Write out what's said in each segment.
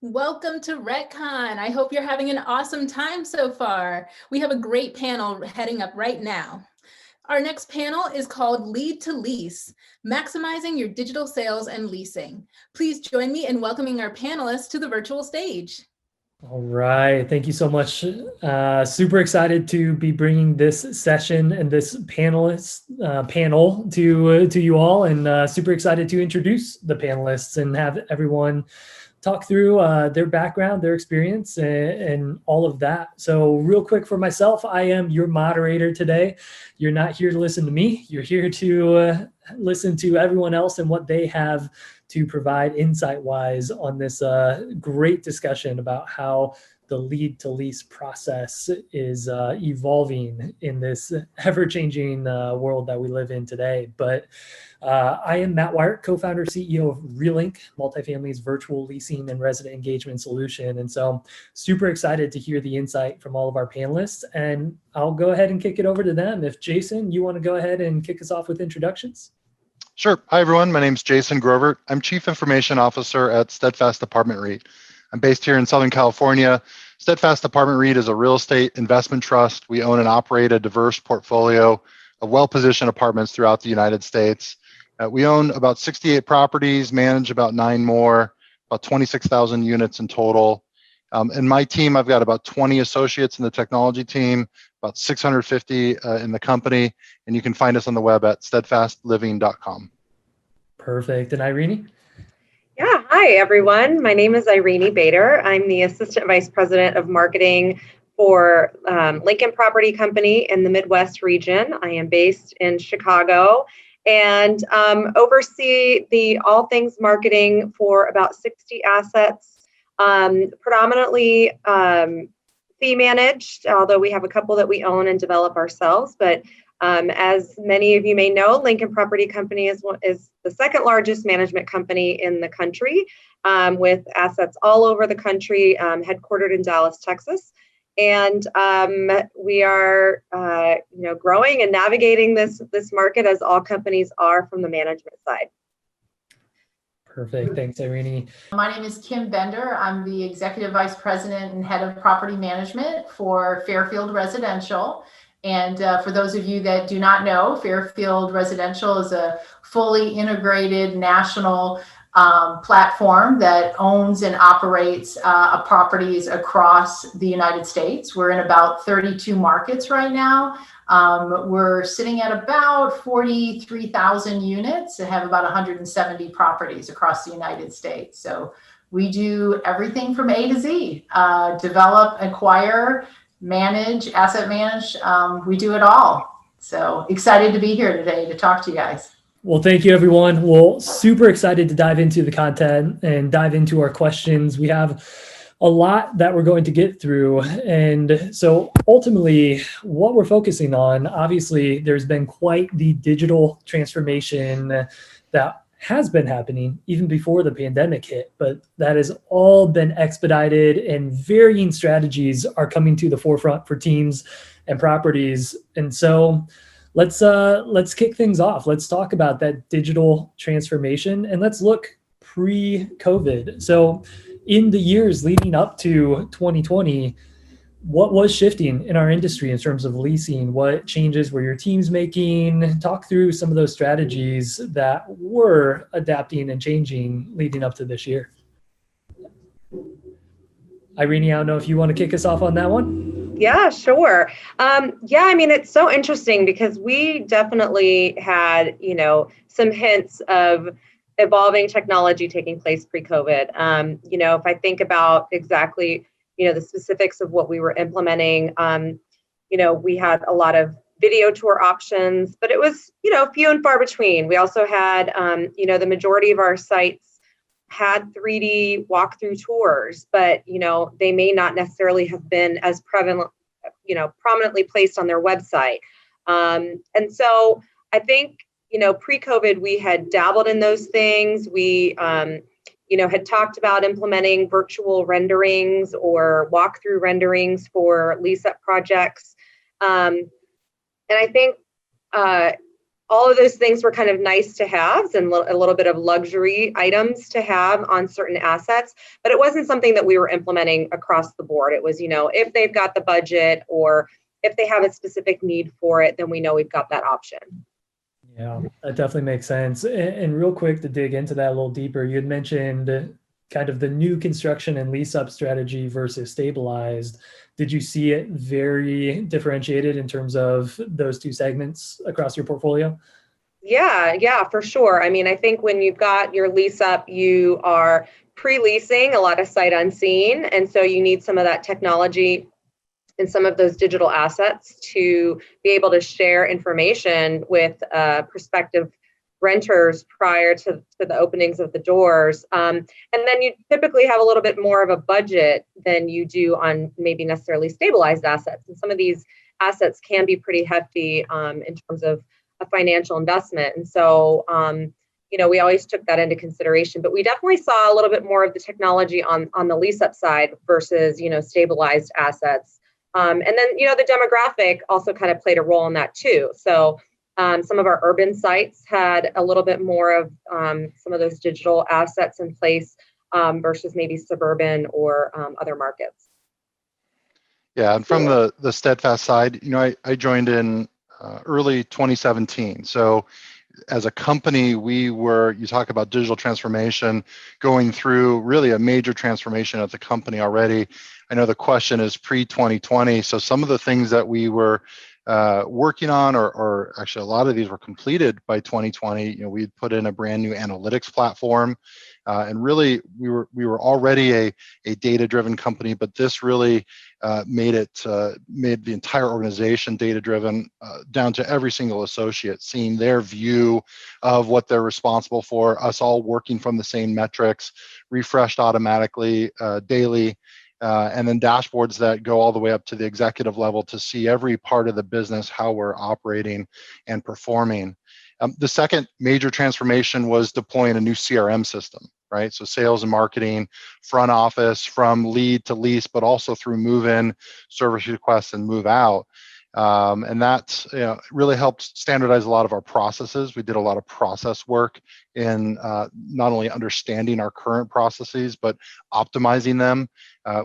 Welcome to RETCON. I hope you're having an awesome time so far. We have a great panel heading up right now. Our next panel is called Lead to Lease, Maximizing Your Digital Sales and Leasing. Please join me in welcoming our panelists to the virtual stage. All right, thank you so much. Super excited to be bringing this session and this panel to you all, and super excited to introduce the panelists and have everyone talk through their background, their experience, and all of that. So real quick for myself, I am your moderator today. You're not here to listen to me. You're here to listen to everyone else and what they have to provide insight-wise on this great discussion about how the lead to lease process is evolving in this ever-changing world that we live in today. But I am Matt Weirich, co-founder, CEO of Realync, multifamily's virtual leasing and resident engagement solution. And so I'm super excited to hear the insight from all of our panelists. And I'll go ahead and kick it over to them. If Jason, you want to go ahead and kick us off with introductions? Sure. Hi, everyone. My name is Jason Grovert. I'm Chief Information Officer at Steadfast Apartment REIT. I'm based here in Southern California. Steadfast Apartment REIT is a real estate investment trust. We own and operate a diverse portfolio of well-positioned apartments throughout the United States. We own about 68 properties, manage about 9 more, about 26,000 units in total. In my team, I've got about 20 associates in the technology team, about 650 in the company, and you can find us on the web at steadfastliving.com. Perfect. And Irini? Yeah, hi everyone. My name is Irini Boeder. I'm the Assistant Vice President of Marketing for Lincoln Property Company in the Midwest region. I am based in Chicago and oversee the all things marketing for about 60 assets, predominantly fee managed, although we have a couple that we own and develop ourselves. But as many of you may know, Lincoln Property Company is the second largest management company in the country, with assets all over the country, headquartered in Dallas, Texas. And we are, growing and navigating this market as all companies are from the management side. Perfect. Thanks, Irini. My name is Kim Bender. I'm the Executive Vice President and Head of Property Management for Fairfield Residential. And for those of you that do not know, Fairfield Residential is a fully integrated national platform that owns and operates properties across the United States. We're in about 32 markets right now. We're sitting at about 43,000 units and have about 170 properties across the United States. So we do everything from A to Z, develop, acquire, manage, asset manage. We do it all. So excited to be here today to talk to you guys. Well, thank you, everyone. Well, super excited to dive into the content and dive into our questions. We have a lot that we're going to get through. And so ultimately, what we're focusing on, obviously, there's been quite the digital transformation that has been happening even before the pandemic hit, but that has all been expedited and varying strategies are coming to the forefront for teams and properties. And so let's kick things off. Let's talk about that digital transformation and let's look pre-COVID. So in the years leading up to 2020, what was shifting in our industry in terms of leasing? What changes were your teams making? Talk through some of those strategies that were adapting and changing leading up to this year. Irini, I don't know if you want to kick us off on that one. Yeah, sure. It's so interesting because we definitely had, some hints of evolving technology taking place pre-COVID. If I think about exactly the specifics of what we were implementing, we had a lot of video tour options, but it was, few and far between. We also had, the majority of our sites had 3D walkthrough tours, but, they may not necessarily have been as prominently placed on their website. And so I think, pre-COVID, we had dabbled in those things. We, had talked about implementing virtual renderings or walkthrough renderings for lease-up projects. And I think all of those things were kind of nice to haves and a little bit of luxury items to have on certain assets, but it wasn't something that we were implementing across the board. It was, if they've got the budget or if they have a specific need for it, then we know we've got that option. Yeah, that definitely makes sense. And real quick to dig into that a little deeper, you had mentioned kind of the new construction and lease up strategy versus stabilized. Did you see it very differentiated in terms of those two segments across your portfolio? Yeah, for sure. I mean, I think when you've got your lease up, you are pre-leasing a lot of sight unseen. And so you need some of that technology and some of those digital assets to be able to share information with prospective renters prior to the openings of the doors. And then you typically have a little bit more of a budget than you do on maybe necessarily stabilized assets. And some of these assets can be pretty hefty in terms of a financial investment. And so, we always took that into consideration, but we definitely saw a little bit more of the technology on the lease up side versus, stabilized assets. And then, the demographic also kind of played a role in that too. So some of our urban sites had a little bit more of some of those digital assets in place versus maybe suburban or other markets. Yeah, and from the Steadfast side, I joined in early 2017. So as a company, you talk about digital transformation, going through really a major transformation at the company already. I know the question is pre-2020. So some of the things that we were working on, or actually a lot of these were completed by 2020. We had put in a brand new analytics platform, and really we were already a data-driven company, but this really made the entire organization data-driven, down to every single associate, seeing their view of what they're responsible for, us all working from the same metrics, refreshed automatically daily. And then dashboards that go all the way up to the executive level to see every part of the business, how we're operating and performing. The second major transformation was deploying a new CRM system, right? So sales and marketing, front office, from lead to lease, but also through move-in, service requests, and move out. And that really helped standardize a lot of our processes. We did a lot of process work in not only understanding our current processes, but optimizing them.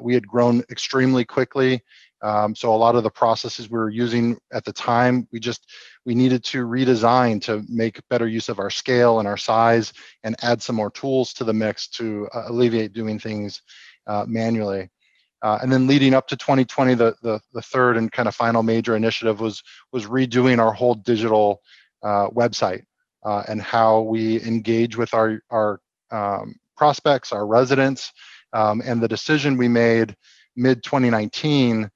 We had grown extremely quickly. So a lot of the processes we were using at the time, we needed to redesign to make better use of our scale and our size and add some more tools to the mix to alleviate doing things manually. And then leading up to 2020, the third and kind of final major initiative was redoing our whole digital website and how we engage with our prospects, our residents, and the decision we made mid-2019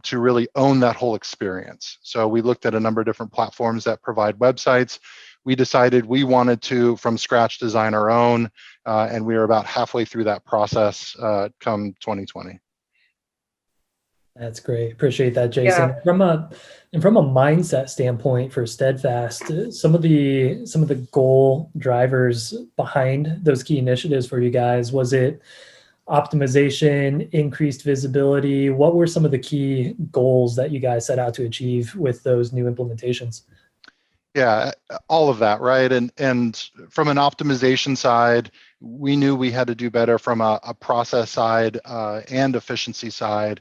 to really own that whole experience. So we looked at a number of different platforms that provide websites. We decided we wanted to, from scratch, design our own, and we were about halfway through that process come 2020. That's great. Appreciate that, Jason. Yeah. From a mindset standpoint for Steadfast, some of the goal drivers behind those key initiatives for you guys, was it optimization, increased visibility? What were some of the key goals that you guys set out to achieve with those new implementations? Yeah, all of that, right? And from an optimization side, we knew we had to do better from a process side and efficiency side.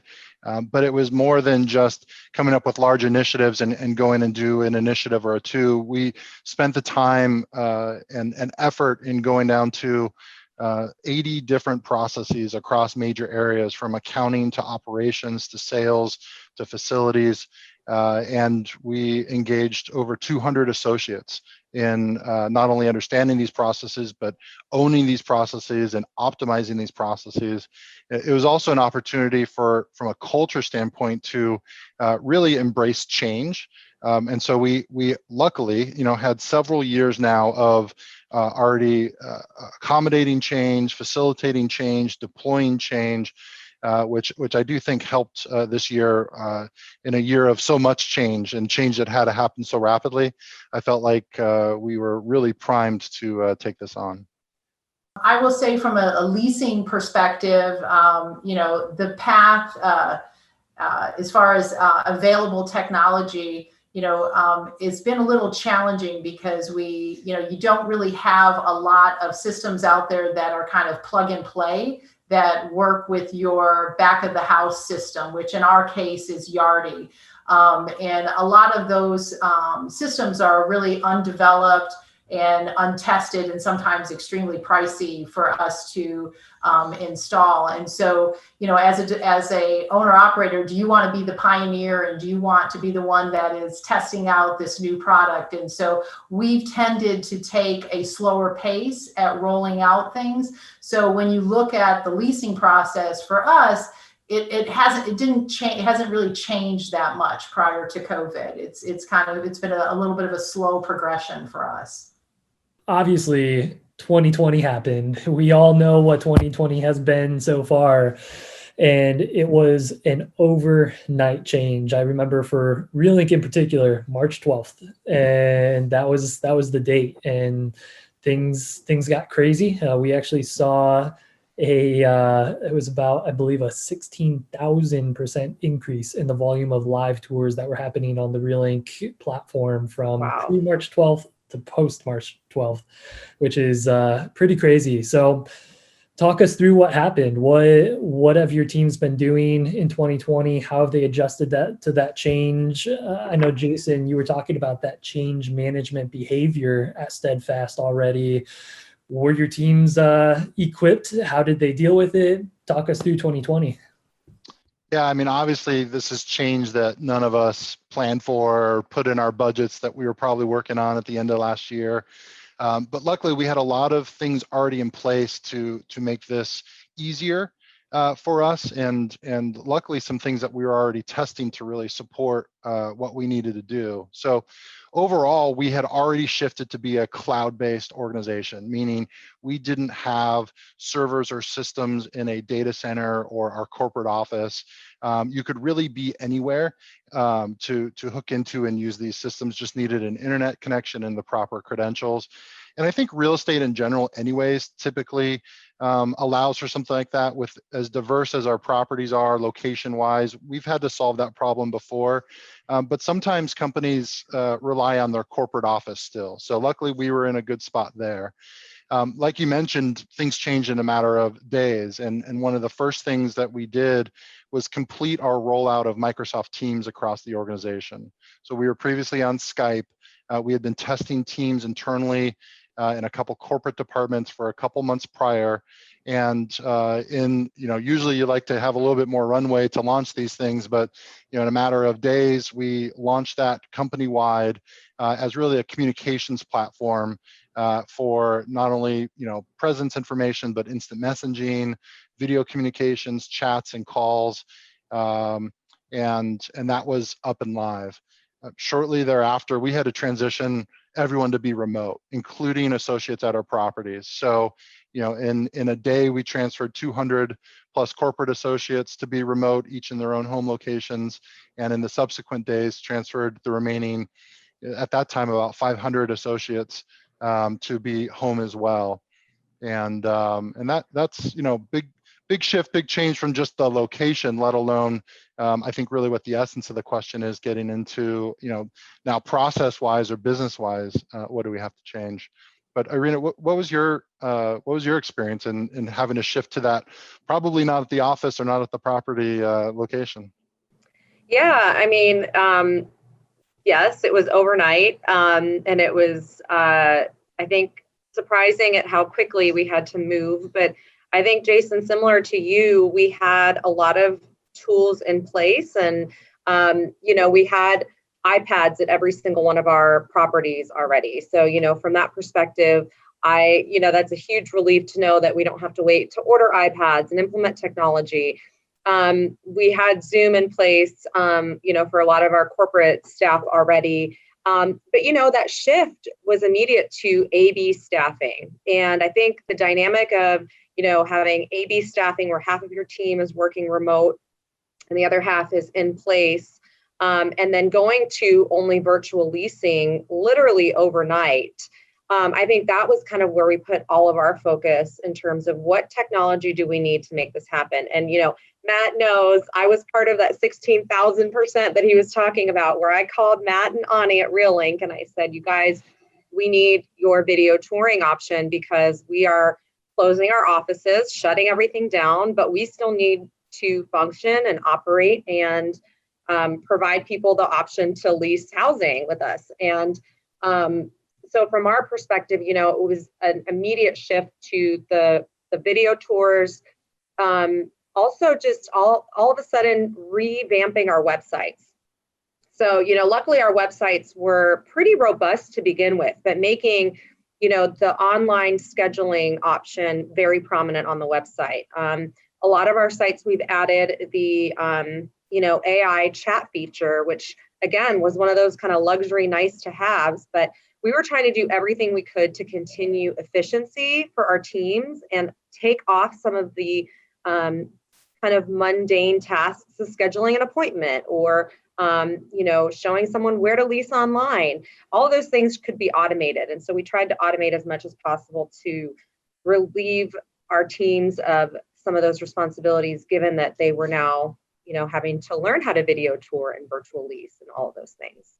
But it was more than just coming up with large initiatives and going and do an initiative or two. We spent the time and effort in going down to 80 different processes across major areas, from accounting to operations to sales to facilities. And we engaged over 200 associates in not only understanding these processes, but owning these processes and optimizing these processes. It was also an opportunity from a culture standpoint to really embrace change. And so we luckily, had several years now of already accommodating change, facilitating change, deploying change, which I do think helped this year in a year of so much change and change that had to happen so rapidly. I felt like we were really primed to take this on. I will say from a leasing perspective, the path as far as available technology, it's been a little challenging because you don't really have a lot of systems out there that are kind of plug and play that work with your back of the house system, which in our case is Yardi. And a lot of those systems are really undeveloped and untested and sometimes extremely pricey for us to install. And so, as a owner operator, do you want to be the pioneer and do you want to be the one that is testing out this new product? And so we've tended to take a slower pace at rolling out things. So when you look at the leasing process for us, it hasn't really changed that much prior to COVID. It's been a little bit of a slow progression for us. Obviously 2020 happened. We all know what 2020 has been so far. And it was an overnight change. I remember for Realync in particular, March 12th. And that was the date. And things got crazy. We actually saw it was about, I believe, a 16,000% increase in the volume of live tours that were happening on the Realync platform from pre-March 12th to post-March 12th, which is pretty crazy. So talk us through what happened. What have your teams been doing in 2020? How have they adjusted to that change? I know, Jason, you were talking about that change management behavior at Steadfast already. Were your teams equipped? How did they deal with it? Talk us through 2020. Yeah, I mean, obviously, this is change that none of us planned for or put in our budgets that we were probably working on at the end of last year. But luckily, we had a lot of things already in place to make this easier for us, and luckily, some things that we were already testing to really support what we needed to do. So overall, we had already shifted to be a cloud-based organization, meaning we didn't have servers or systems in a data center or our corporate office. You could really be anywhere to hook into and use these systems, just needed an internet connection and the proper credentials. And I think real estate in general anyways, typically allows for something like that. With as diverse as our properties are location-wise, we've had to solve that problem before. But sometimes companies rely on their corporate office still. So luckily we were in a good spot there. Like you mentioned, things change in a matter of days. And one of the first things that we did was complete our rollout of Microsoft Teams across the organization. So we were previously on Skype. We had been testing Teams internally in a couple corporate departments for a couple months prior. And usually you like to have a little bit more runway to launch these things, but in a matter of days, we launched that company-wide as really a communications platform for not only presence information, but instant messaging, video communications, chats, and calls, and that was up and live. Shortly thereafter, we had to transition everyone to be remote, including associates at our properties. So, in a day, we transferred 200 plus corporate associates to be remote, each in their own home locations, and in the subsequent days, transferred the remaining, at that time, about 500 associates to be home as well. And that's big shift, big change from just the location, let alone I think really what the essence of the question is getting into, now process-wise or business-wise, what do we have to change? But Irini, what was your experience in having to shift to that? Probably not at the office or not at the property location. Yeah, I mean, yes, it was overnight, and it was I think surprising at how quickly we had to move. But I think, Jason, similar to you, we had a lot of tools in place, and we had iPads at every single one of our properties already. So from that perspective, that's a huge relief to know that we don't have to wait to order iPads and implement technology. We had Zoom in place for a lot of our corporate staff already. But that shift was immediate to A/B staffing, and I think the dynamic of having A/B staffing where half of your team is working remote and the other half is in place, and then going to only virtual leasing literally overnight, I think that was kind of where we put all of our focus in terms of what technology do we need to make this happen. And, Matt knows I was part of that 16,000% that he was talking about, where I called Matt and Ani at Realync and I said, you guys, we need your video touring option because we are closing our offices, shutting everything down, but we still need to function and operate and provide people the option to lease housing with us. And so from our perspective, it was an immediate shift to the video tours. Also just all of a sudden revamping our websites. So, luckily our websites were pretty robust to begin with, but making, the online scheduling option very prominent on the website. A lot of our sites, we've added the, AI chat feature, which again, was one of those kind of luxury nice to haves, but we were trying to do everything we could to continue efficiency for our teams and take off some of the kind of mundane tasks of scheduling an appointment or, showing someone where to lease online. All of those things could be automated. And so we tried to automate as much as possible to relieve our teams of some of those responsibilities, given that they were now, having to learn how to video tour and virtual lease and all of those things.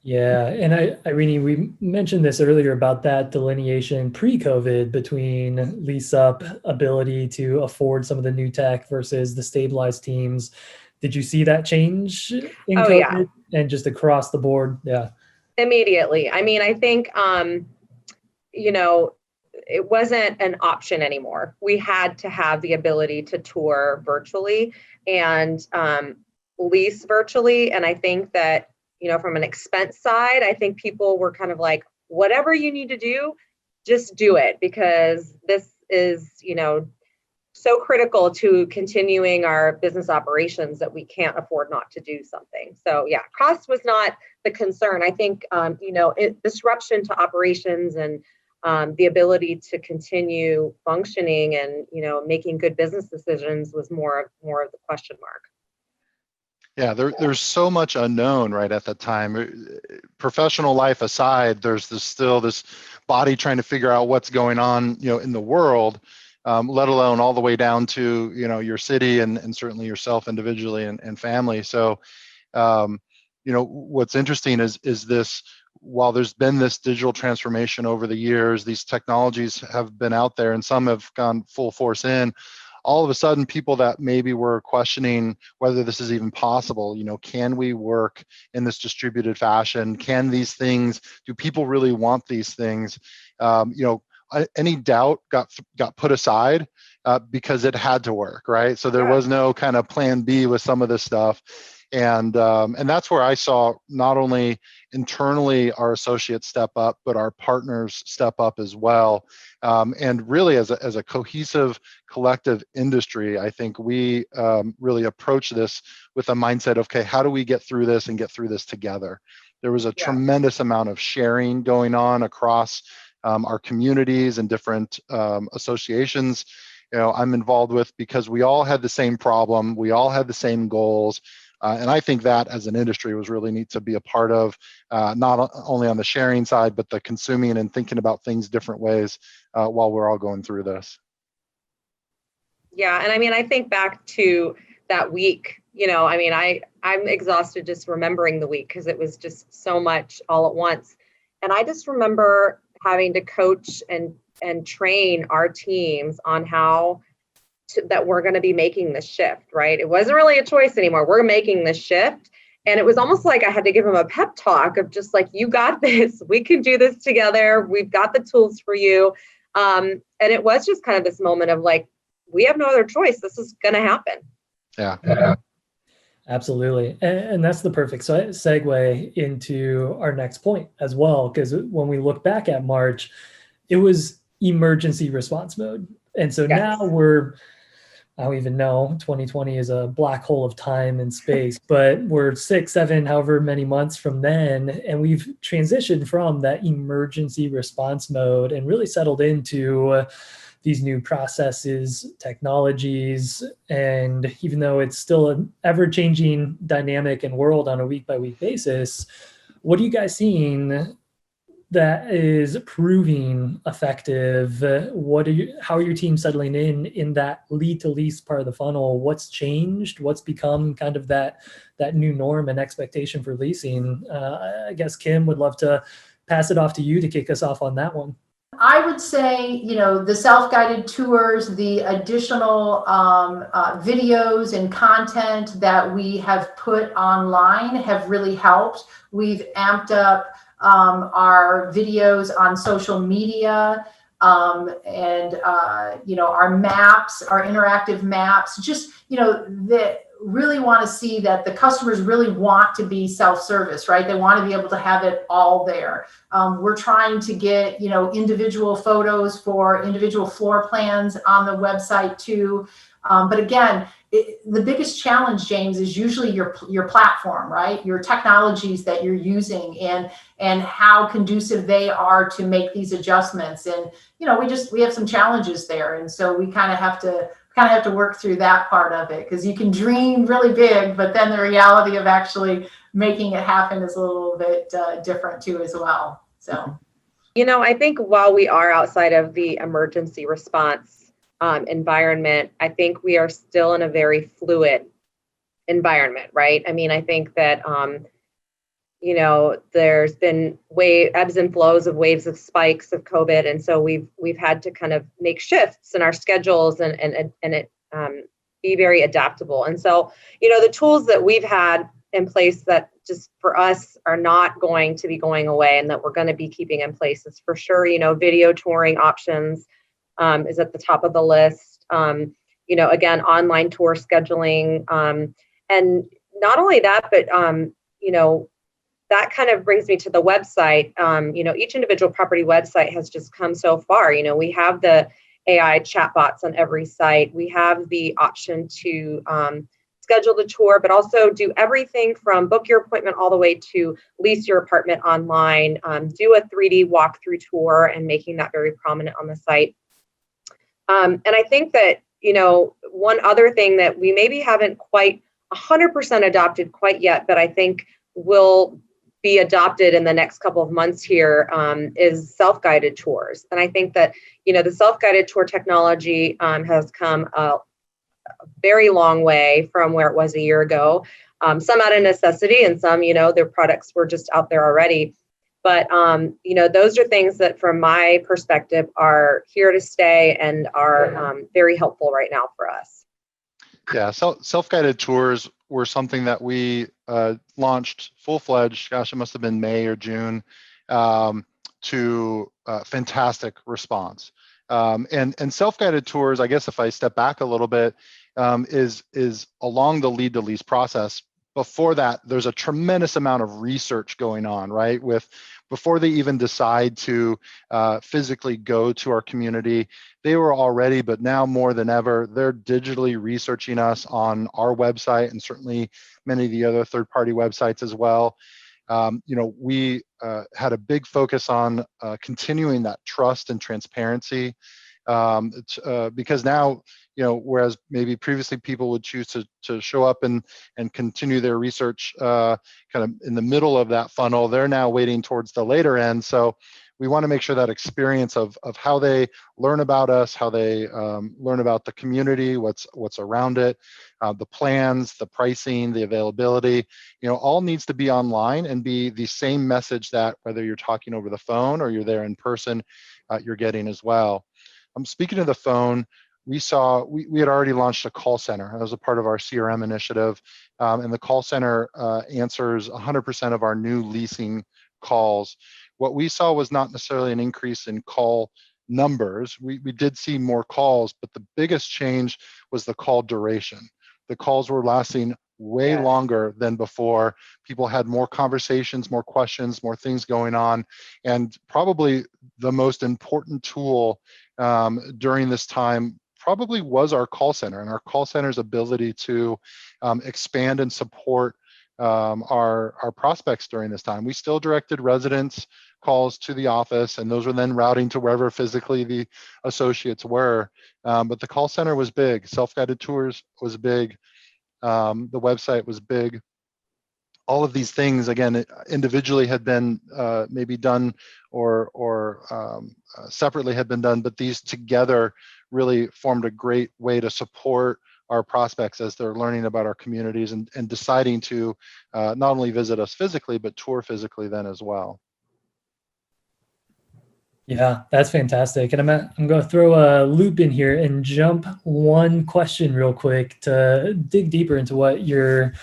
Yeah, and Irini, we mentioned this earlier about that delineation pre-COVID between lease up ability to afford some of the new tech versus the stabilized teams. Did you see that change in COVID and just across the board? Yeah. Immediately. I mean, I think, it wasn't an option anymore. We had to have the ability to tour virtually and lease virtually. And I think that, from an expense side, I think people were kind of like, whatever you need to do, just do it, because this is, so critical to continuing our business operations that we can't afford not to do something. So yeah, cost was not the concern. I think, disruption to operations and the ability to continue functioning and, making good business decisions was more of the question mark. Yeah, there's so much unknown right at that time. Professional life aside, there's still this body trying to figure out what's going on, in the world, let alone all the way down to, your city and certainly yourself individually and family. So, what's interesting is this, while there's been this digital transformation over the years, these technologies have been out there and some have gone full force in. All of a sudden, people that maybe were questioning whether this is even possible, can we work in this distributed fashion? Can these things, do people really want these things? Any doubt got put aside because it had to work, right? So there was no kind of plan B with some of this stuff. And that's where I saw not only internally our associates step up, but our partners step up as well. And really as a cohesive collective industry, I think we really approach this with a mindset of, okay, how do we get through this and get through this together? There was a tremendous amount of sharing going on across our communities and different associations. I'm involved with, because we all had the same problem, we all had the same goals. And I think that as an industry was really neat to be a part of, not only on the sharing side, but the consuming and thinking about things different ways while we're all going through this. Yeah, and I mean, I think back to that week, I'm exhausted just remembering the week because it was just so much all at once. And I just remember having to coach and train our teams on how that we're going to be making this shift, right? It wasn't really a choice anymore. We're making this shift. And it was almost like I had to give them a pep talk of just like, you got this, we can do this together. We've got the tools for you. And it was just kind of this moment of like, we have no other choice. This is going to happen. Yeah. Absolutely. And that's the perfect segue into our next point as well, because when we look back at March, it was emergency response mode. And so now I don't even know, 2020 is a black hole of time and space, but we're 6, 7, however many months from then, and we've transitioned from that emergency response mode and really settled into these new processes, technologies, and even though it's still an ever-changing dynamic and world on a week-by-week basis, what are you guys seeing that is proving effective. How are your team settling in that lead to lease part of the funnel? What's changed? What's become kind of that new norm and expectation for leasing? I guess Kim would love to pass it off to you to kick us off on that one. I would say, the self-guided tours, the additional videos and content that we have put online have really helped. We've amped up our videos on social media, and our maps, our interactive maps, just, that really want to see that the customers really want to be self-service, right? They want to be able to have it all there. We're trying to get, individual photos for individual floor plans on the website too. But again, the biggest challenge, James, is usually your platform, right? Your technologies that you're using and how conducive they are to make these adjustments. And, we have some challenges there. And so we kind of have to work through that part of it, because you can dream really big, but then the reality of actually making it happen is a little bit different too as well. So, I think while we are outside of the emergency response environment, I think we are still in a very fluid environment, right? I mean, I think that, there's been ebbs and flows of waves of spikes of COVID. And so we've had to kind of make shifts in our schedules and be very adaptable. And so, the tools that we've had in place that just for us are not going to be going away and that we're going to be keeping in place is for sure, video touring options is at the top of the list. Again, online tour scheduling. And not only that, but, that kind of brings me to the website. Each individual property website has just come so far. We have the AI chatbots on every site. We have the option to schedule the tour, but also do everything from book your appointment all the way to lease your apartment online, do a 3D walkthrough tour and making that very prominent on the site. And I think that, one other thing that we maybe haven't quite 100% adopted quite yet, but I think will be adopted in the next couple of months here is self-guided tours. And I think that, the self-guided tour technology has come a very long way from where it was a year ago. Some out of necessity and some, their products were just out there already. But, those are things that from my perspective are here to stay and are very helpful right now for us. Yeah, self-guided tours were something that we launched full-fledged, gosh, it must have been May or June, to fantastic response. And self-guided tours, I guess if I step back a little bit, is along the lead to lease process. Before that, there's a tremendous amount of research going on, right? Before they even decide to physically go to our community, they were already, but now more than ever, they're digitally researching us on our website and certainly many of the other third-party websites as well. We had a big focus on continuing that trust and transparency because now, whereas maybe previously people would choose to show up and continue their research kind of in the middle of that funnel, they're now waiting towards the later end. So we want to make sure that experience of how they learn about us, how they learn about the community, what's around it, the plans, the pricing, the availability, all needs to be online and be the same message that whether you're talking over the phone or you're there in person, you're getting as well. Speaking of the phone, we had already launched a call center. That was a part of our CRM initiative. And the call center answers 100% of our new leasing calls. What we saw was not necessarily an increase in call numbers. We did see more calls, but the biggest change was the call duration. The calls were lasting way longer than before. People had more conversations, more questions, more things going on. And probably the most important tool during this time probably was our call center and our call center's ability to expand and support our prospects during this time. We still directed residents calls to the office, and those were then routing to wherever physically the associates were. But the call center was big. Self-guided tours was big. The website was big. all of these things, again, individually had been maybe done or separately had been done, but these together really formed a great way to support our prospects as they're learning about our communities and deciding to not only visit us physically, but tour physically then as well. Yeah, that's fantastic. And I'm going to throw a loop in here and jump one question real quick to dig deeper into what you're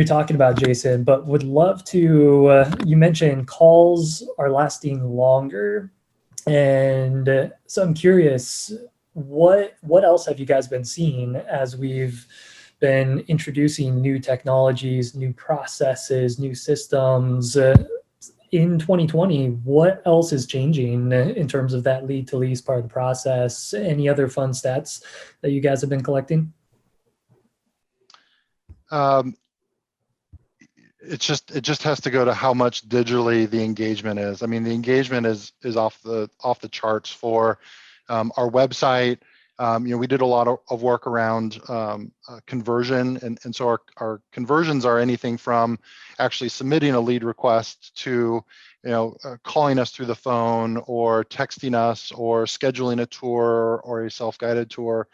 talking about, Jason, but would love to, you mentioned calls are lasting longer. And so I'm curious, what else have you guys been seeing as we've been introducing new technologies, new processes, new systems in 2020? What else is changing in terms of that lead to lease part of the process? Any other fun stats that you guys have been collecting? It just has to go to how much digitally the engagement is. I mean, the engagement is off the charts for our website. We did a lot of work around conversion, and so our conversions are anything from actually submitting a lead request to calling us through the phone or texting us or scheduling a tour or a self-guided tour.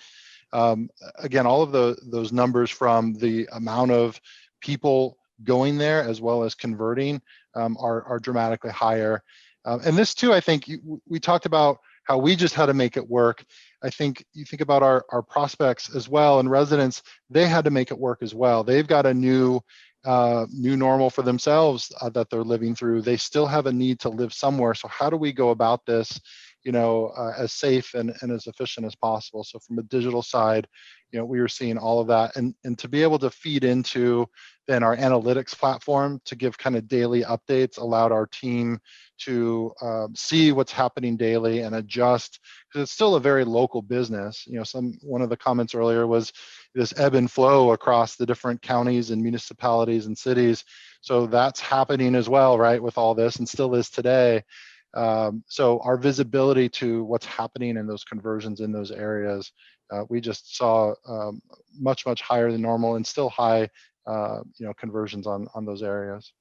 Again, all of those numbers from the amount of people going there as well as converting are dramatically higher. And this too, I think we talked about how we just had to make it work. I think you think about our prospects as well and residents, they had to make it work as well. They've got a new normal for themselves that they're living through. They still have a need to live somewhere. So how do we go about this, as safe and as efficient as possible? So from a digital side, we were seeing all of that, and to be able to feed into then our analytics platform to give kind of daily updates allowed our team to see what's happening daily and adjust, because it's still a very local business. One of the comments earlier was this ebb and flow across the different counties and municipalities and cities. So that's happening as well, right, with all this, and still is today. So our visibility to what's happening in those conversions in those areas, we just saw much higher than normal and still high, conversions on those areas.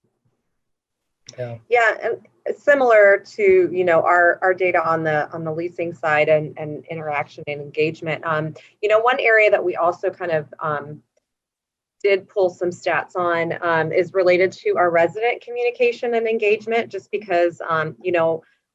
Yeah, and similar to our data on the leasing side and interaction and engagement. One area that we also kind of did pull some stats on is related to our resident communication and engagement, just because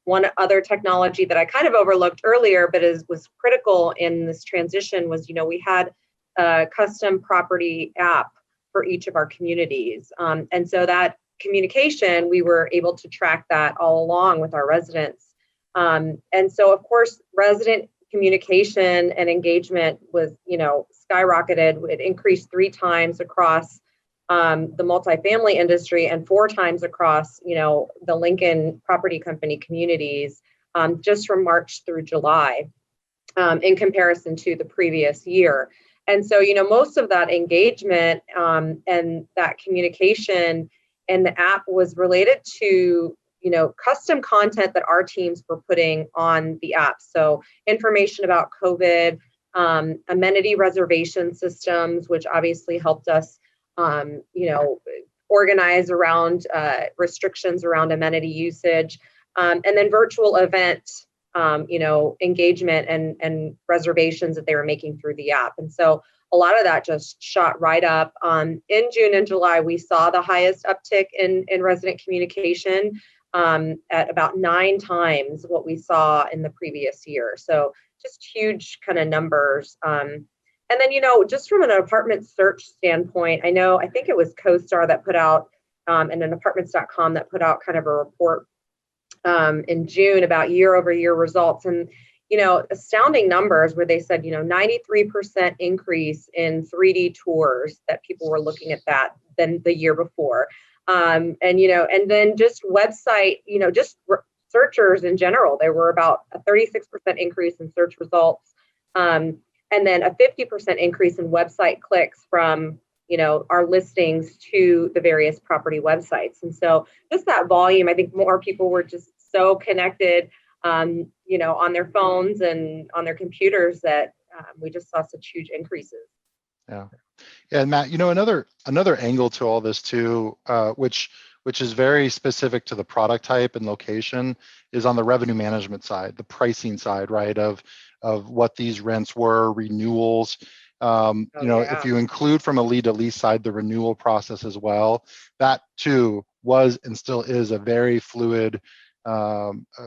one other technology that I kind of overlooked earlier, but was critical in this transition was, we had a custom property app for each of our communities. And so that communication, we were able to track that all along with our residents. And so of course, resident communication and engagement was, skyrocketed. It increased 3 times across the multifamily industry and 4 times across, the Lincoln property company communities, just from March through July, in comparison to the previous year. And so, most of that engagement and that communication and the app was related to, custom content that our teams were putting on the app. So information about COVID, amenity reservation systems, which obviously helped us, organize around restrictions around amenity usage, and then virtual event, engagement and reservations that they were making through the app. And so a lot of that just shot right up. In June and July, we saw the highest uptick in resident communication at about 9 times what we saw in the previous year. So just huge kind of numbers. And then, just from an apartment search standpoint, I think it was CoStar that put out, and then apartments.com that put out kind of a report in June about year-over-year results. And, astounding numbers where they said, 93% increase in 3D tours that people were looking at that than the year before. And then just website, searchers in general, there were about a 36% increase in search results. And then a 50% increase in website clicks from, our listings to the various property websites. And so just that volume, I think more people were just so connected, on their phones and on their computers that we just saw such huge increases. Yeah. Yeah, and Matt, another angle to all this too, which is very specific to the product type and location, is on the revenue management side, the pricing side, right? Of what these rents were, renewals. If you include from a lead to lease side the renewal process as well, that too was and still is a very fluid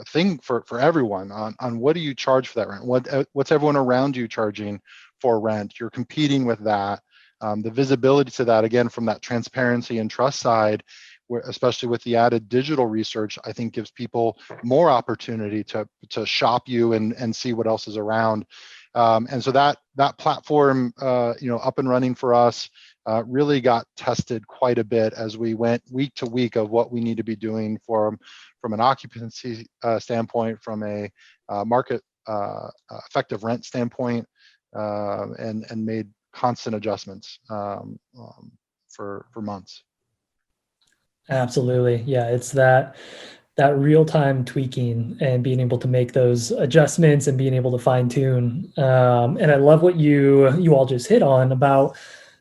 thing for everyone on what do you charge for that rent? What's everyone around you charging for rent? You're competing with that. The visibility to that, again, from that transparency and trust side, where, especially with the added digital research, I think gives people more opportunity to shop you and see what else is around. And so that platform, up and running for us, really got tested quite a bit as we went week to week of what we need to be doing from an occupancy standpoint, from a market effective rent standpoint, and made constant adjustments for months. Absolutely. Yeah, it's that real-time tweaking and being able to make those adjustments and being able to fine-tune. And I love what you all just hit on about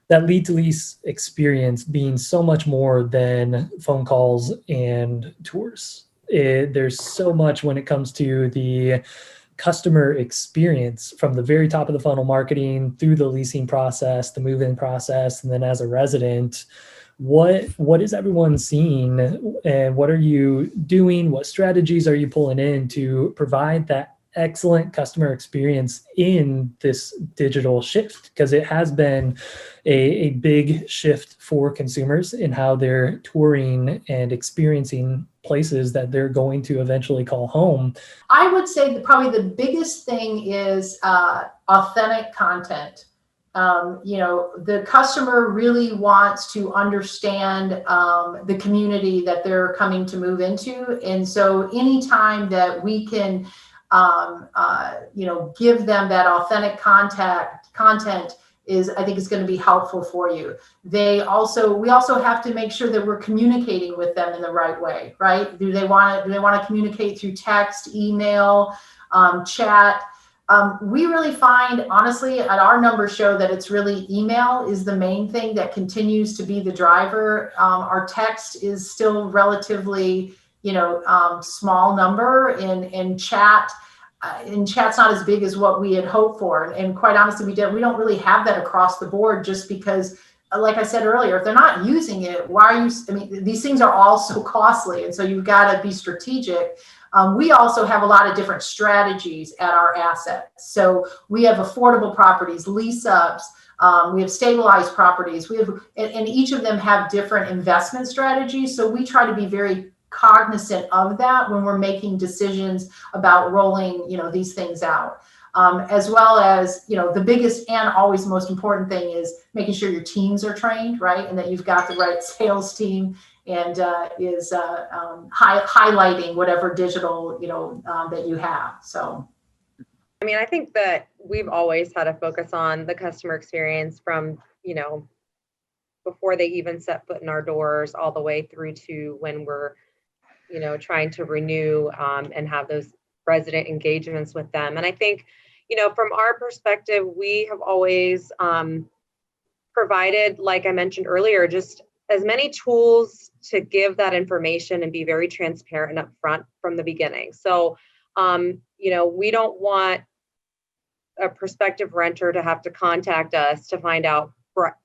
that lead to lease experience being so much more than phone calls and tours. There's so much when it comes to the customer experience, from the very top of the funnel marketing through the leasing process, the move-in process, and then as a resident. What is everyone seeing, and what are you doing? What strategies are you pulling in to provide that excellent customer experience in this digital shift? Because it has been a big shift for consumers in how they're touring and experiencing places that they're going to eventually call home. I would say that probably the biggest thing is authentic content. The customer really wants to understand the community that they're coming to move into. And so anytime that we can, give them that authentic content I think is going to be helpful for you. We also have to make sure that we're communicating with them in the right way, right? Do they want to communicate through text, email, chat? We really find, honestly, at our numbers show that it's really email is the main thing that continues to be the driver. Our text is still relatively, small number, and chat. And chat's not as big as what we had hoped for. And quite honestly, we don't really have that across the board, just because, like I said earlier, if they're not using it, these things are all so costly. And so you've got to be strategic. We also have a lot of different strategies at our assets. So we have affordable properties, lease ups, we have stabilized properties. And each of them have different investment strategies. So we try to be very cognizant of that when we're making decisions about rolling, these things out. As well as, the biggest and always most important thing is making sure your teams are trained, right? And that you've got the right sales team and is highlighting whatever digital, that you have. So. I think that we've always had a focus on the customer experience from, before they even set foot in our doors, all the way through to when we're, trying to renew and have those resident engagements with them. And I think, from our perspective, we have always provided, like I mentioned earlier, just as many tools to give that information and be very transparent and upfront from the beginning. So, we don't want a prospective renter to have to contact us to find out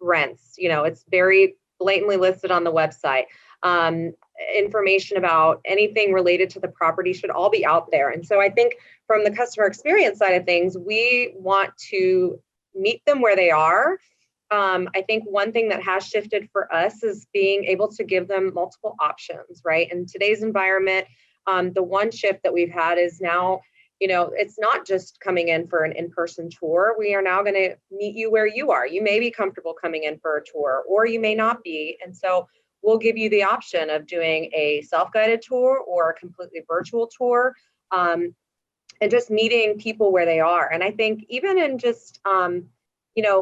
rents. It's very blatantly listed on the website. Information about anything related to the property should all be out there. And so I think from the customer experience side of things, we want to meet them where they are. I think one thing that has shifted for us is being able to give them multiple options, right? In today's environment, the one shift that we've had is now, it's not just coming in for an in-person tour. We are now going to meet you where you are. You may be comfortable coming in for a tour, or you may not be. And so we'll give you the option of doing a self-guided tour or a completely virtual tour, and just meeting people where they are. And I think even in just,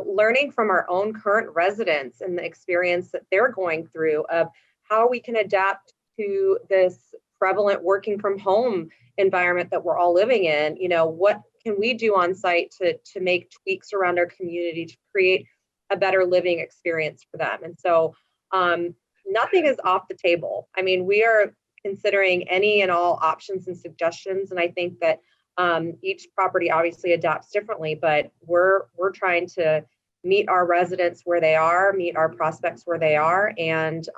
learning from our own current residents and the experience that they're going through of how we can adapt to this prevalent working from home environment that we're all living in. What can we do on site to make tweaks around our community to create a better living experience for them. And so nothing is off the table. I mean, we are considering any and all options and suggestions. And I think that each property obviously adapts differently, but we're trying to meet our residents where they are, meet our prospects where they are, and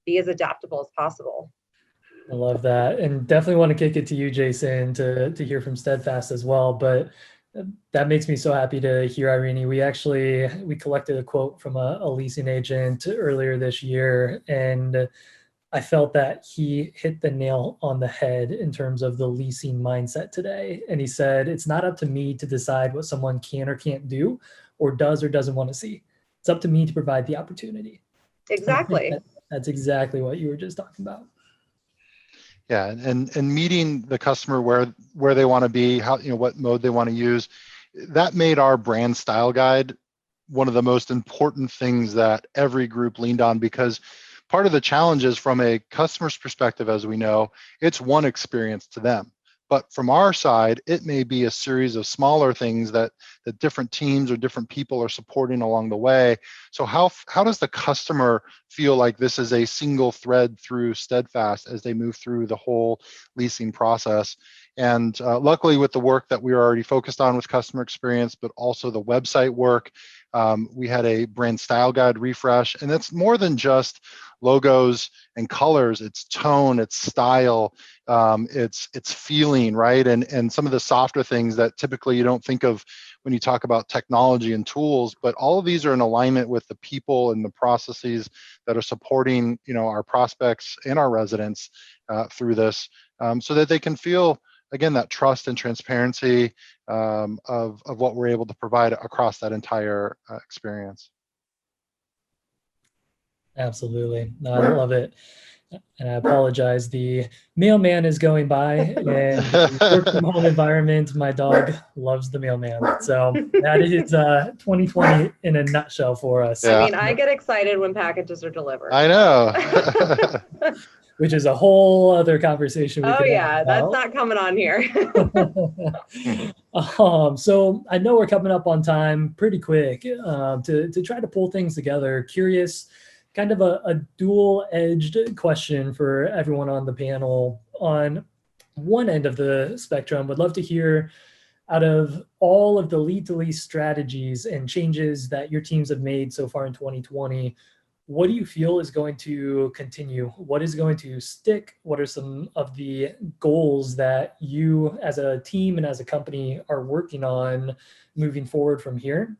be as adaptable as possible. I love that. And definitely want to kick it to you, Jason, to hear from Steadfast as well. But that makes me so happy to hear, Irini. We collected a quote from a leasing agent earlier this year, and I felt that he hit the nail on the head in terms of the leasing mindset today. And he said, it's not up to me to decide what someone can or can't do or does or doesn't want to see. It's up to me to provide the opportunity. Exactly. That's exactly what you were just talking about. Yeah, and meeting the customer where they want to be, how, what mode they want to use. That made our brand style guide one of the most important things that every group leaned on, because part of the challenge is, from a customer's perspective, as we know, it's one experience to them. But from our side, it may be a series of smaller things that different teams or different people are supporting along the way. So how does the customer feel like this is a single thread through Steadfast as they move through the whole leasing process? And luckily, with the work that we were already focused on with customer experience, but also the website work, we had a brand style guide refresh, and it's more than just logos and colors. It's tone, it's style, it's feeling, right? And some of the softer things that typically you don't think of when you talk about technology and tools, but all of these are in alignment with the people and the processes that are supporting, our prospects and our residents through this, so that they can feel, again, that trust and transparency of what we're able to provide across that entire experience. Absolutely. No, I love it. And I apologize. The mailman is going by, and the work from home environment, my dog loves the mailman. So that is 2020 in a nutshell for us. Yeah. I mean, I get excited when packages are delivered. I know. Which is a whole other conversation. Oh yeah, that's not coming on here. So I know we're coming up on time pretty quick to try to pull things together. Curious, kind of a dual-edged question for everyone on the panel. On one end of the spectrum, would love to hear, out of all of the lead-to-lease strategies and changes that your teams have made so far in 2020, what do you feel is going to continue? What is going to stick? What are some of the goals that you as a team and as a company are working on moving forward from here?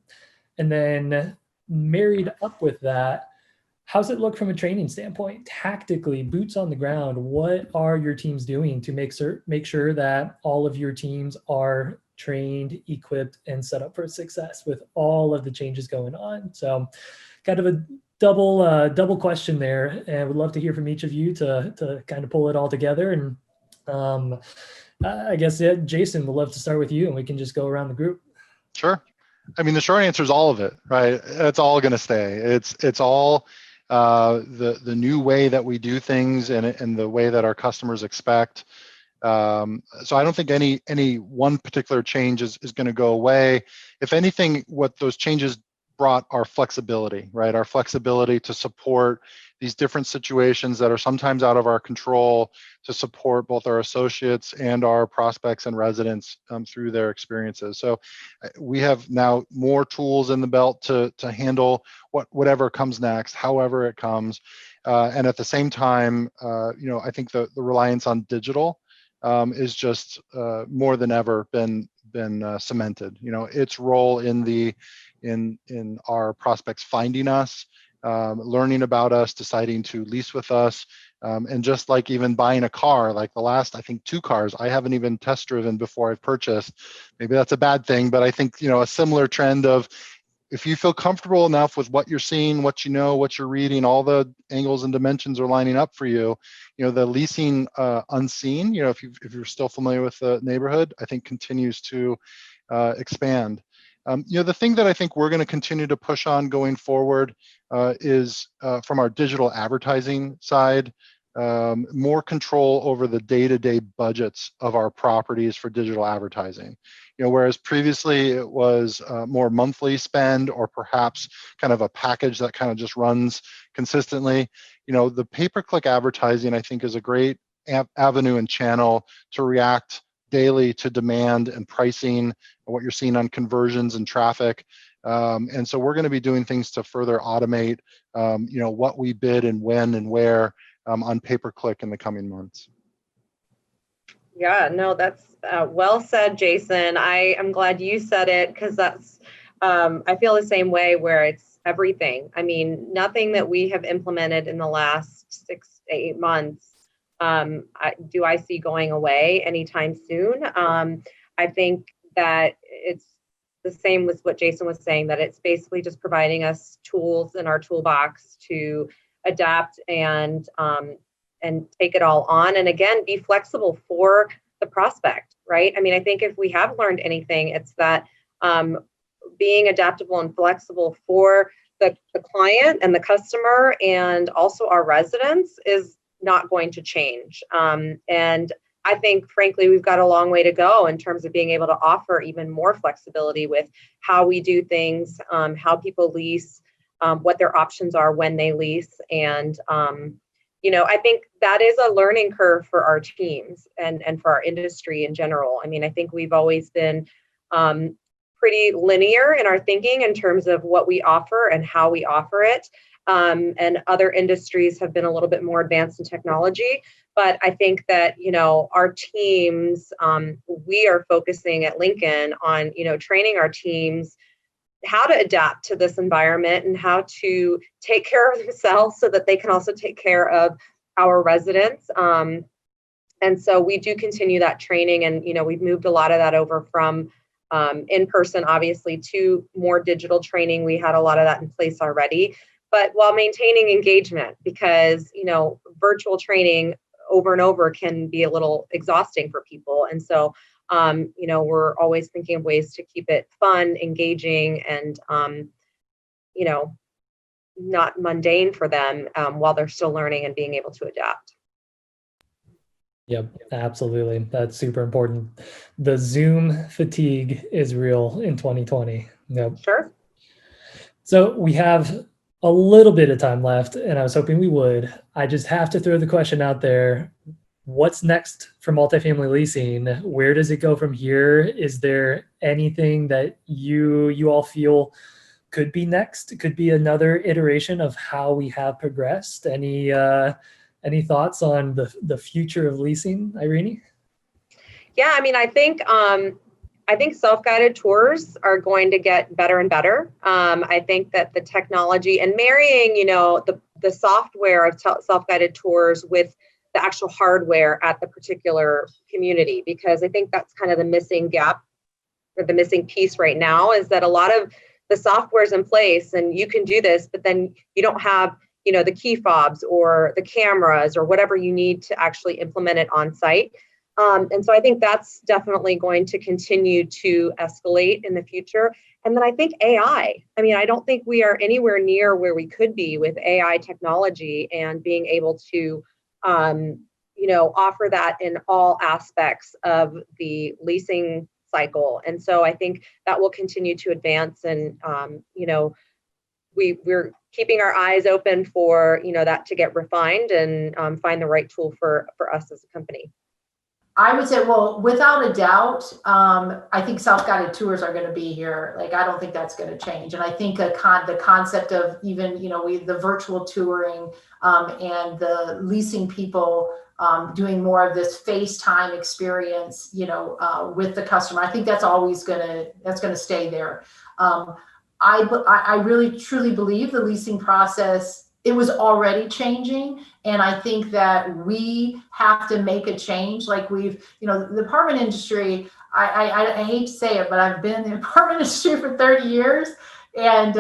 And then married up with that, how's it look from a training standpoint? Tactically, boots on the ground, what are your teams doing to make sure that all of your teams are trained, equipped, and set up for success with all of the changes going on? So kind of a double question there, and would love to hear from each of you to kind of pull it all together. And I guess, Jason, would love to start with you, and we can just go around the group. Sure. I mean, the short answer is all of it, right? It's all going to stay. It's all the new way that we do things and the way that our customers expect. So I don't think any one particular change is going to go away. If anything, what those changes brought our flexibility, right? Our flexibility to support these different situations that are sometimes out of our control, to support both our associates and our prospects and residents through their experiences. So we have now more tools in the belt to handle whatever comes next, however it comes. And at the same time, I think the reliance on digital is just more than ever been cemented. Its role in our prospects finding us, learning about us, deciding to lease with us, and just like even buying a car, like the last, I think 2 cars I haven't even test driven before I've purchased. Maybe that's a bad thing, but I think, a similar trend of, if you feel comfortable enough with what you're seeing, what you're reading, all the angles and dimensions are lining up for you, the leasing unseen, if you're still familiar with the neighborhood, I think continues to expand. The thing that I think we're going to continue to push on going forward is from our digital advertising side. more control over the day-to-day budgets of our properties for digital advertising. Whereas previously it was more monthly spend, or perhaps kind of a package that kind of just runs consistently. The pay-per-click advertising, I think, is a great avenue and channel to react daily to demand and pricing, and what you're seeing on conversions and traffic. And so we're going to be doing things to further automate, what we bid and when and where on pay-per-click in the coming months. Yeah, no, that's well said, Jason. I am glad you said it, because that's, I feel the same way, where it's everything. I mean, nothing that we have implemented in the last 6 to 8 months do I see going away anytime soon. I think that it's the same with what Jason was saying, that it's basically just providing us tools in our toolbox to adapt and take it all on. And again, be flexible for the prospect, right? I mean, I think if we have learned anything, it's that being adaptable and flexible for the client and the customer, and also our residents, is not going to change. And I think, frankly, we've got a long way to go in terms of being able to offer even more flexibility with how we do things, how people lease, what their options are when they lease. And, I think that is a learning curve for our teams and for our industry in general. I mean, I think we've always been pretty linear in our thinking in terms of what we offer and how we offer it. And other industries have been a little bit more advanced in technology. But I think that, our teams, we are focusing at Lincoln on, training our teams how to adapt to this environment and how to take care of themselves so that they can also take care of our residents. And so we do continue that training, and, we've moved a lot of that over from in person, obviously, to more digital training. We had a lot of that in place already, but while maintaining engagement, because, virtual training over and over can be a little exhausting for people. And so, we're always thinking of ways to keep it fun, engaging, and, not mundane for them while they're still learning and being able to adapt. Yep, absolutely. That's super important. The Zoom fatigue is real in 2020. Yep. Sure. So we have a little bit of time left, and I was hoping we would. I just have to throw the question out there. What's next for multifamily leasing? Where does it go from here? Is there anything that you all feel could be next? It could be another iteration of how we have progressed. Any thoughts on the future of leasing, Irini? Yeah, I mean, I think self-guided tours are going to get better and better. I think that the technology and marrying, the software of self-guided tours with the actual hardware at the particular community, because I think that's kind of the missing gap, or the missing piece right now, is that a lot of the software is in place and you can do this, but then you don't have, the key fobs or the cameras or whatever you need to actually implement it on site. And so I think that's definitely going to continue to escalate in the future. And then I think AI, I don't think we are anywhere near where we could be with AI technology and being able to, offer that in all aspects of the leasing cycle. And so I think that will continue to advance, and, we're keeping our eyes open for, that to get refined and find the right tool for us as a company. I would say, well, without a doubt, I think self-guided tours are going to be here. Like, I don't think that's going to change. And I think the concept of even, the virtual touring and the leasing people doing more of this FaceTime experience, with the customer, I think that's always going to stay there. I really truly believe the leasing process, it was already changing. And I think that we have to make a change. Like the apartment industry, I hate to say it, but I've been in the apartment industry for 30 years and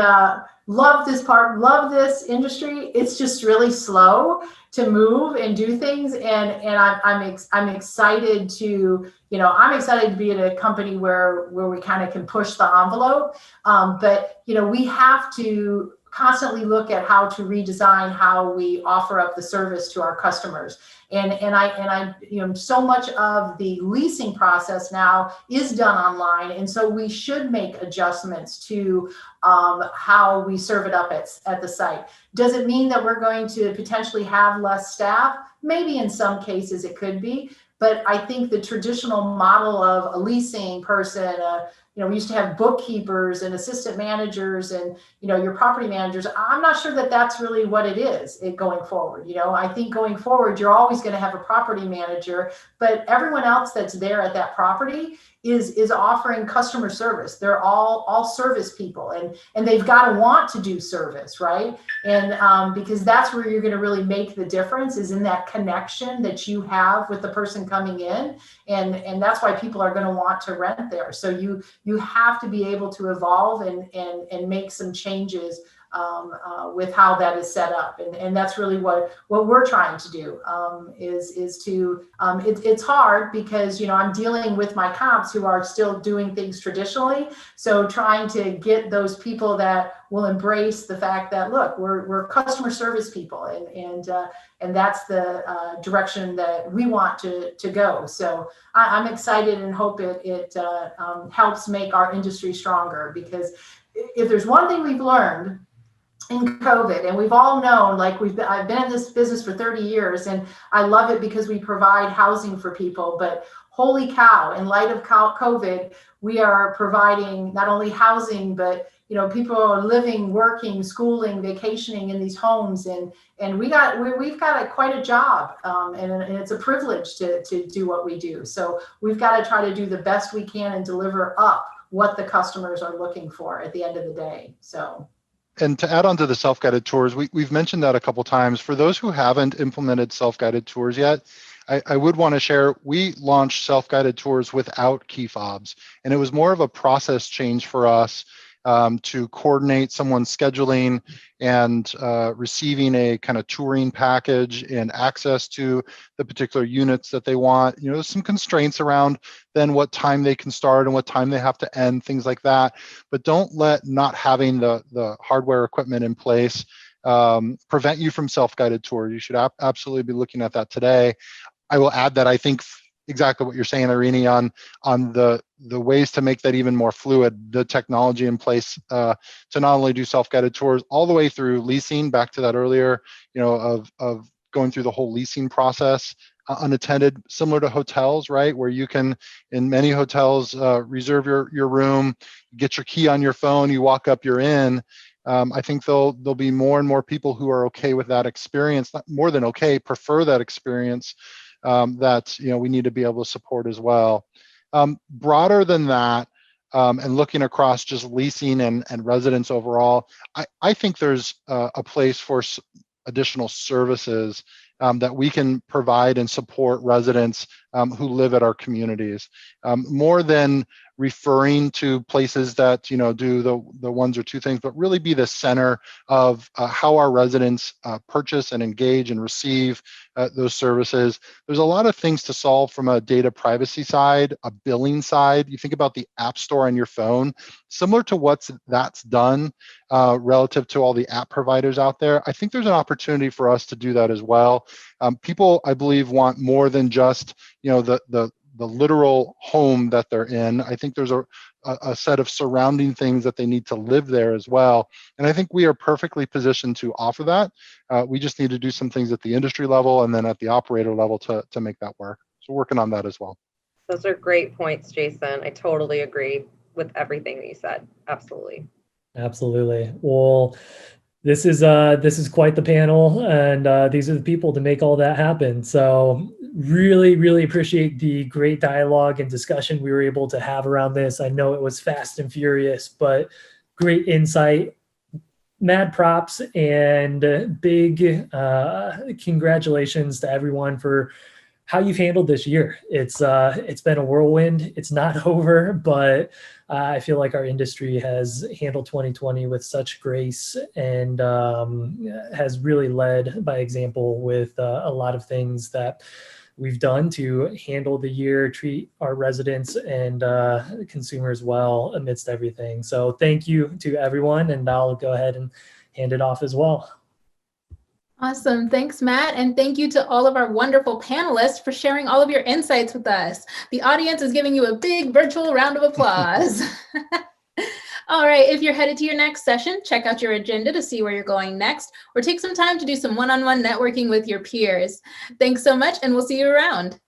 love this industry. It's just really slow to move and do things. And I'm excited to, be at a company where we kind of can push the envelope. But, we have to constantly look at how to redesign how we offer up the service to our customers. And I, so much of the leasing process now is done online. And so we should make adjustments to how we serve it up at the site. Does it mean that we're going to potentially have less staff? Maybe in some cases it could be, but I think the traditional model of a leasing person, we used to have bookkeepers and assistant managers and, your property managers. I'm not sure that that's really what it is going forward. I think going forward, you're always going to have a property manager, but everyone else that's there at that property is offering customer service. They're all service people, and they've got to want to do service, right? And because that's where you're going to really make the difference, is in that connection that you have with the person coming in, and that's why people are going to want to rent there. So you have to be able to evolve and make some changes with how that is set up, and that's really what we're trying to do. It's hard because I'm dealing with my comps who are still doing things traditionally. So trying to get those people that will embrace the fact that, look, we're customer service people, and that's the direction that we want to go. So I'm excited and hope it helps make our industry stronger, because if there's one thing we've learned in COVID, and we've all known, like I've been in this business for 30 years, and I love it because we provide housing for people, but holy cow, in light of COVID, we are providing not only housing, but people are living, working, schooling, vacationing in these homes, and we've got quite a job, and it's a privilege to do what we do. So we've got to try to do the best we can and deliver up what the customers are looking for at the end of the day. So. And to add on to the self-guided tours, we've mentioned that a couple times. For those who haven't implemented self-guided tours yet, I would want to share, we launched self-guided tours without key fobs, and it was more of a process change for us to coordinate someone's scheduling and receiving a kind of touring package and access to the particular units that they want. There's some constraints around then what time they can start and what time they have to end, things like that. But don't let not having the hardware equipment in place prevent you from self-guided tours. You should absolutely be looking at that today. I will add that I think exactly what you're saying, Irini, on the ways to make that even more fluid, the technology in place to not only do self-guided tours all the way through leasing, back to that earlier, of going through the whole leasing process unattended, similar to hotels, right? Where you can, in many hotels, reserve your room, get your key on your phone, you walk up, you're in. I think there'll be more and more people who are okay with that experience, not more than okay, prefer that experience. That we need to be able to support as well. Broader than that, and looking across just leasing and residents overall, I think there's a place for additional services that we can provide and support residents who live at our communities, more than referring to places that do the ones or two things, but really be the center of how our residents purchase and engage and receive those services. There's a lot of things to solve from a data privacy side, a billing side. You think about the App Store on your phone, similar to that's done relative to all the app providers out there. I think there's an opportunity for us to do that as well. People, I believe, want more than just the literal home that they're in. I think there's a set of surrounding things that they need to live there as well. And I think we are perfectly positioned to offer that. We just need to do some things at the industry level and then at the operator level to make that work. So working on that as well. Those are great points, Jason. I totally agree with everything that you said. Absolutely. Absolutely. Well, this is quite the panel, and these are the people to make all that happen. So really, really appreciate the great dialogue and discussion we were able to have around this. I know it was fast and furious, but great insight. Mad props and big congratulations to everyone for how you've handled this year. It's been a whirlwind. It's not over, but I feel like our industry has handled 2020 with such grace and has really led by example with a lot of things that we've done to handle the year, treat our residents and consumers well amidst everything. So thank you to everyone, and I'll go ahead and hand it off as well. Awesome. Thanks, Matt. And thank you to all of our wonderful panelists for sharing all of your insights with us. The audience is giving you a big virtual round of applause. All right, if you're headed to your next session, check out your agenda to see where you're going next, or take some time to do some one-on-one networking with your peers. Thanks so much, and we'll see you around.